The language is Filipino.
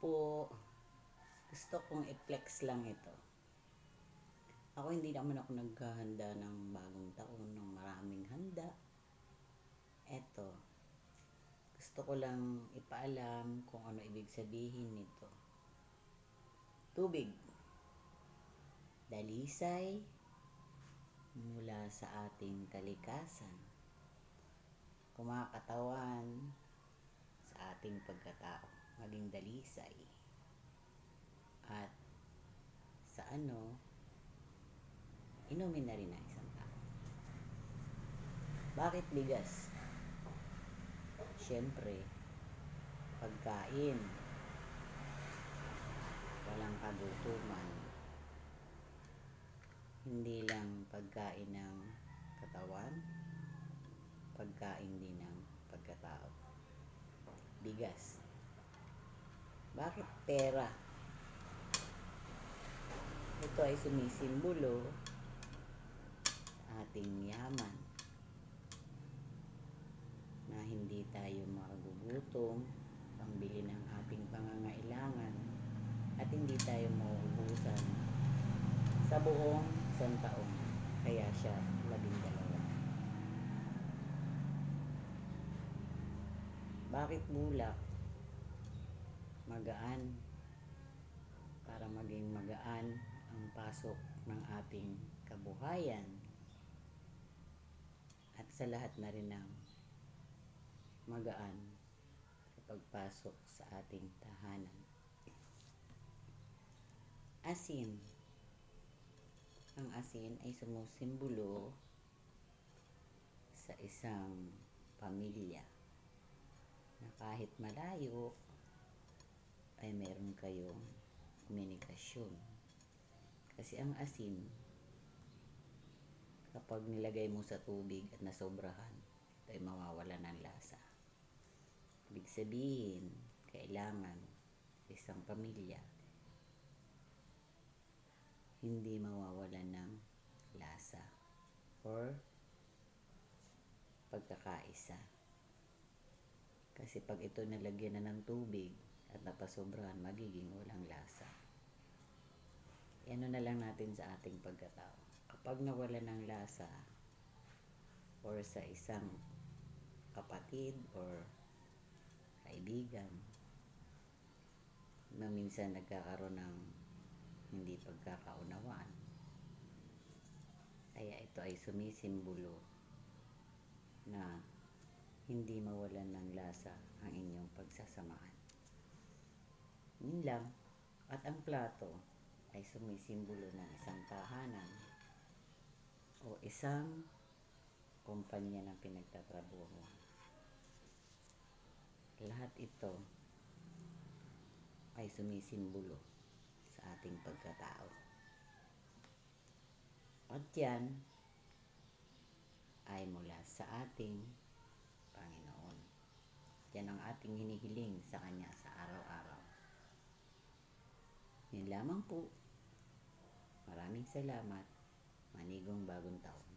po. Gusto kong i-flex lang ito. Ako hindi naman ako naghahanda ng bagong taon ng maraming handa. Eto, gusto ko lang ipaalam kung ano ibig sabihin nito. Tubig, dalisay mula sa ating kalikasan, kumakatawan sa ating pagkatao, maging dalisay. At sa inumin na rin ng isang tao. Bakit bigas? Siyempre, pagkain, walang kagutuman. Hindi lang pagkain ng katawan, pagkain din ng pagkatao. Bigas. Bakit pera? Ito ay sumisimbolo sa ating yaman, na hindi tayo magugutom, pambili ng ating pangangailangan, at hindi tayo mauubusan sa buong isang taon. Kaya siya 12. Bakit bulak? Magaan. Para maging magaan ang pasok ng ating kabuhayan, at sa lahat na rin ng magaan sa pagpasok sa ating tahanan. Asin. Ang asin ay sumusimbolo sa isang pamilya na kahit malayo ay meron kayong komunikasyon. Kasi ang asin, kapag nilagay mo sa tubig at nasobrahan, ito ay mawawala ng lasa. Ibig sabihin, kailangan isang pamilya hindi mawawalan ng lasa or pagkakaisa. Kasi pag ito nalagyan na ng tubig at napasobrahan, magiging walang lasa. Ano na lang natin sa ating pagkatao. Kapag nawala ng lasa or sa isang kapatid or kaibigan, na minsan nagkakaroon ng hindi pagkakaunawaan, kaya ito ay sumisimbolo na hindi mawalan ng lasa ang inyong pagsasamahan. Yun lang. At ang plato ay sumisimbolo ng isang tahanan o isang kumpanya ng pinagtatrabahuan. Lahat ito ay sumisimbolo sa ating pagkatao. At yan ay mula sa ating Panginoon. Yan ang ating hinihiling sa Kanya sa araw-araw. Yun lamang po. Maraming salamat. Manigong bagong taon.